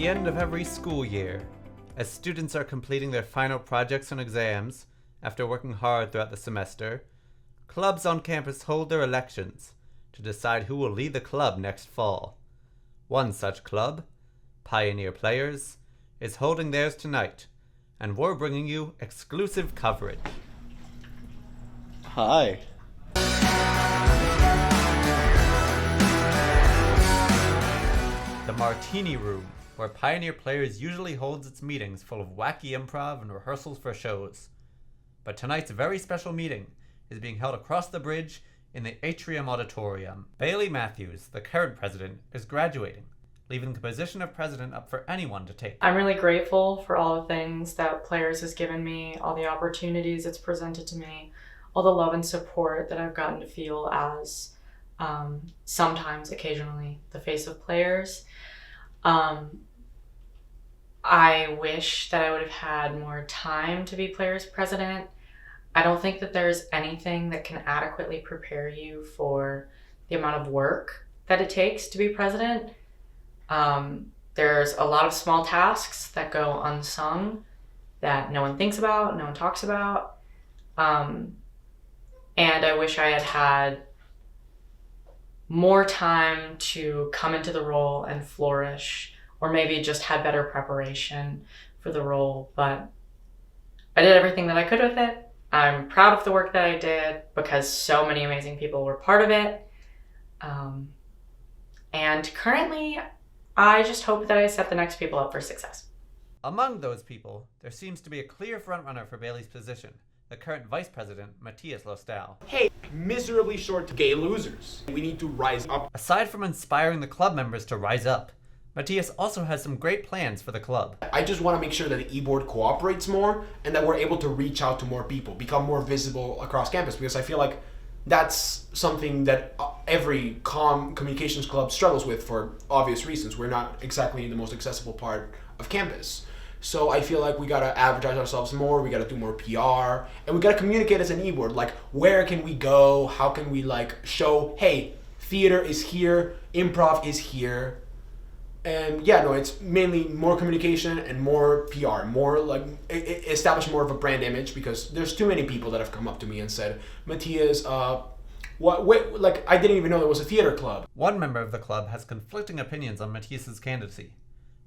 the end of every school year, as students are completing their final projects and exams after working hard throughout the semester, clubs on campus hold their elections to decide who will lead the club next fall. One such club, Pioneer Players, is holding theirs tonight, and we're bringing you exclusive coverage. Hi. The Martini Room, where Pioneer Players usually holds its meetings full of wacky improv and rehearsals for shows. But tonight's very special meeting is being held across the bridge in the Atrium Auditorium. Bailey Matthews, the current president, is graduating, leaving the position of president up for anyone to take. I'm really grateful for all the things that Players has given me, all the opportunities it's presented to me, all the love and support that I've gotten to feel as sometimes, occasionally, the face of Players. I wish that I would have had more time to be Players president. I don't think that there's anything that can adequately prepare you for the amount of work that it takes to be president. There's a lot of small tasks that go unsung that no one thinks about, no one talks about. And I wish I had had more time to come into the role and flourish, or maybe just had better preparation for the role. But I did everything that I could with it. I'm proud of the work that I did because so many amazing people were part of it. And currently, I just hope that I set the next people up for success. Among those people, there seems to be a clear frontrunner for Bailey's position, the current vice president, Matthias Lostal. Hey, miserably short gay losers. We need to rise up. Aside from inspiring the club members to rise up, Matthias also has some great plans for the club. I just want to make sure that the e-board cooperates more and that we're able to reach out to more people, become more visible across campus, because I feel like that's something that every communications club struggles with for obvious reasons. We're not exactly in the most accessible part of campus. So I feel like we gotta advertise ourselves more, we gotta do more PR, and we gotta communicate as an e-board. Like, where can we go? How can we show, hey, theater is here, improv is here. And yeah, no, it's mainly more communication and more PR, more establish more of a brand image, because there's too many people that have come up to me and said, Matthias, I didn't even know there was a theater club. One member of the club has conflicting opinions on Matthias's candidacy.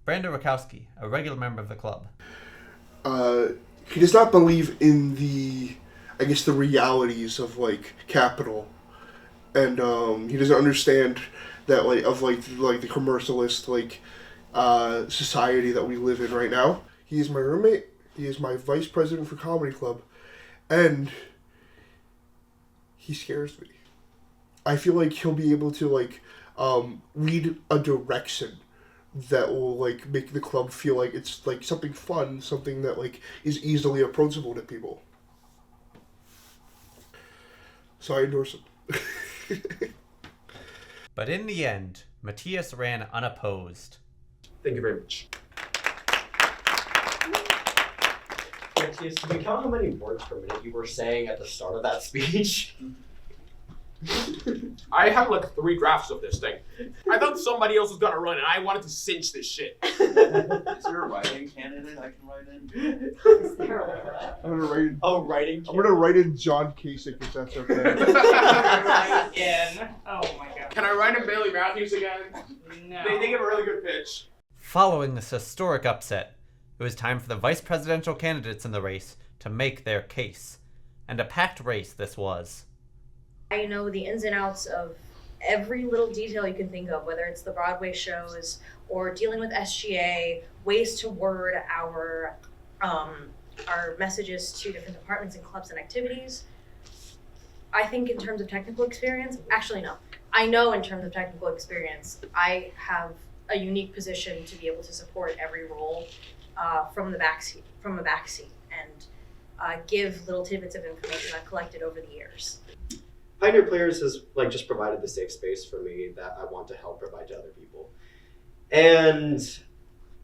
Brandon Rakowski, a regular member of the club. He does not believe in the realities of capital, and he doesn't understand that the commercialist society that we live in right now. He is my roommate. He is my vice president for comedy club, and he scares me. I feel like he'll be able to lead a direction that will make the club feel like it's something fun, something that is easily approachable to people. So I endorse him. But in the end, Matthias ran unopposed. Thank you very much. Matthias, can you count how many words per minute you were saying at the start of that speech? I have 3 drafts of this thing. I thought somebody else was gonna run and I wanted to cinch this shit. Is there a writing candidate I can write in? I'm gonna write in. Oh, writing. I'm gonna write in John Kasich if that's okay. Right in. Oh my god. Can I write in Bailey Matthews again? No. They give a really good pitch. Following this historic upset, it was time for the vice presidential candidates in the race to make their case. And a packed race this was. I know the ins and outs of every little detail you can think of, whether it's the Broadway shows or dealing with SGA, ways to word our messages to different departments and clubs and activities. I think in terms of technical experience, actually no. I know in terms of technical experience, I have a unique position to be able to support every role from a backseat, and give little tidbits of information I've collected over the years. Pioneer Players has just provided the safe space for me that I want to help provide to other people. And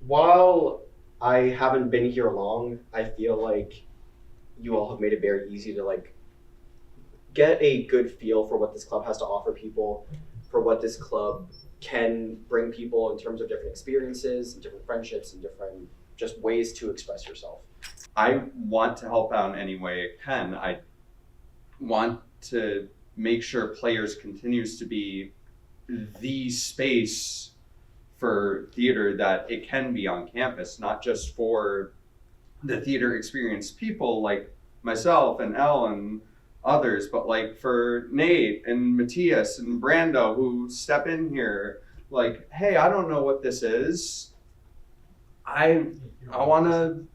while I haven't been here long, I feel like you all have made it very easy to get a good feel for what this club has to offer people, for what this club can bring people in terms of different experiences and different friendships and different just ways to express yourself. I want to help out in any way I can. I want to make sure Players continues to be the space for theater that it can be on campus, not just for the theater experienced people like myself and Elle and others, but like for Nate and Matthias and Brando who step in here like, hey, I don't know what this is. I want to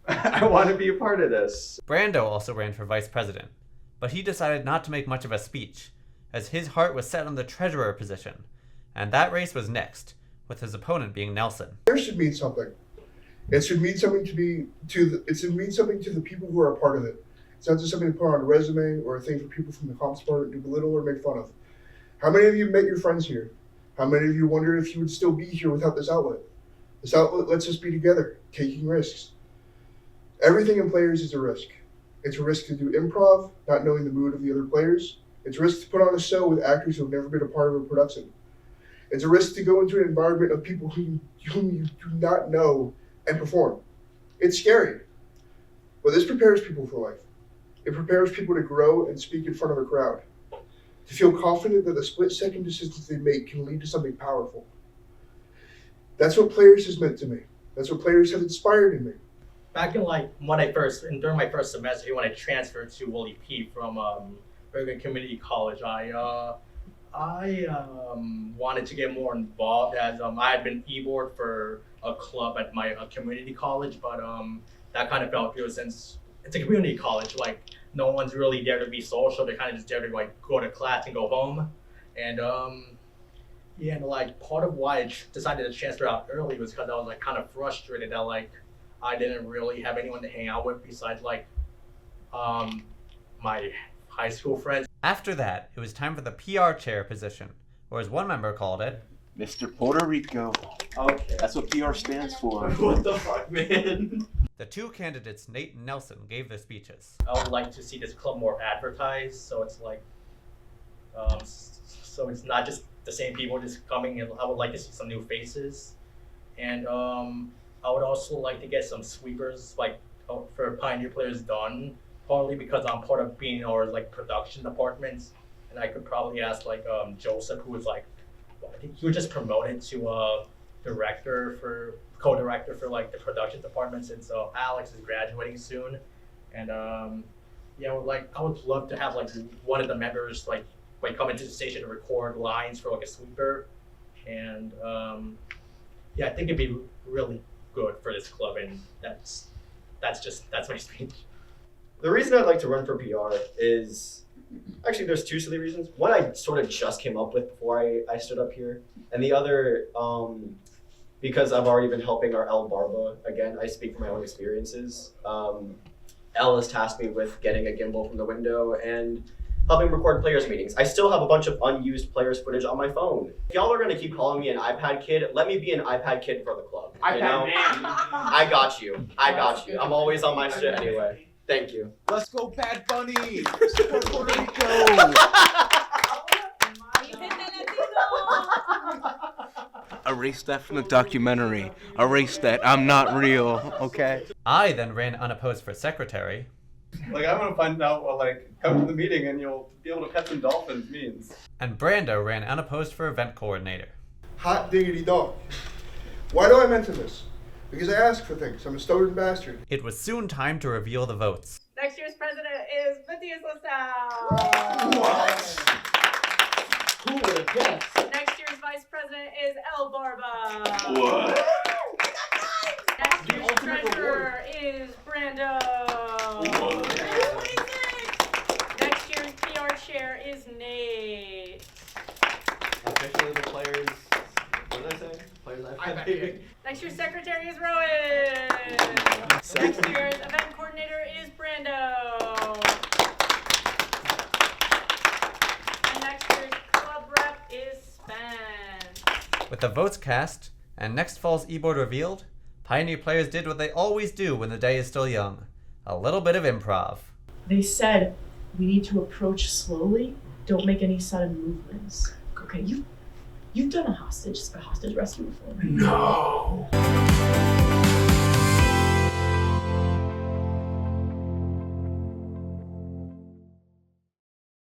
I want to be a part of this. Brando also ran for vice president, but he decided not to make much of a speech, as his heart was set on the treasurer position, and that race was next, with his opponent being Nelson. It should mean something. It should mean something it should mean something to the people who are a part of it. It's not just something to put on a resume or a thing for people from the comms department to belittle or make fun of. How many of you met your friends here? How many of you wonder if you would still be here without this outlet? This outlet lets us be together, taking risks. Everything in Players is a risk. It's a risk to do improv, not knowing the mood of the other players. It's a risk to put on a show with actors who have never been a part of a production. It's a risk to go into an environment of people whom you do not know and perform. It's scary. But this prepares people for life. It prepares people to grow and speak in front of a crowd. To feel confident that the split-second decisions they make can lead to something powerful. That's what Players has meant to me. That's what Players have inspired in me. Back in during my first semester when I transferred to Woolley P from Bergen Community College, I wanted to get more involved as I had been e-board for a club at my community college, but that kind of fell through since it's a community college. Like no one's really there to be social; they're kind of just there to like go to class and go home. And and like part of why I decided to transfer out early was because I was like kind of frustrated that like I didn't really have anyone to hang out with besides like my high school friends. After that, it was time for the PR chair position, or as one member called it, Mr. Puerto Rico. Okay. That's what PR stands for. What the fuck, man? The two candidates, Nate and Nelson, gave their speeches. I would like to see this club more advertised, so it's like, so it's not just the same people just coming. And I would like to see some new faces, and I would also like to get some sweepers like for Pioneer Players done. Partly because I'm part of being our like production departments, and I could probably ask like Joseph, who was like, I think he was just promoted to co-director for like the production department since Alex is graduating soon, and I would love to have like one of the members like come into the station to record lines for like a sweeper, and I think it'd be really good for this club, and that's my speech. The reason I'd like to run for PR is, actually there's two silly reasons. One I sort of just came up with before I stood up here. And the other, because I've already been helping our Elle Barba. Again, I speak from my own experiences. Elle has tasked me with getting a gimbal from the window and helping record Players meetings. I still have a bunch of unused Players footage on my phone. If y'all are gonna keep calling me an iPad kid, let me be an iPad kid for the club. iPad man. I got you. I'm always on my shit anyway. Thank you. Let's go, Bad Bunny! Support Puerto Rico! Erase that from the documentary. Erase that. I'm not real, okay? I then ran unopposed for secretary. Like, I'm gonna find out what, like, come to the meeting and you'll be able to pet some dolphins means. And Brando ran unopposed for event coordinator. Hot diggity dog. Why do I mention this? Because I ask for things. I'm a stubborn bastard. It was soon time to reveal the votes. Next year's president is Matthias LaSalle. What? Who would have guessed? Next year's vice president is Elle Barba. What? Next year's treasurer is Brando. Next year's PR chair is Nate. Officially the Players, what did I say? Players iPad baby. Next year's secretary is Rowan. Next year's event coordinator is Brando. And next year's club rep is Spence. With the votes cast and next fall's e-board revealed, Pioneer Players did what they always do when the day is still young. A little bit of improv. They said, we need to approach slowly. Don't make any sudden movements. Okay, you You've done a hostage rescue before, right? No.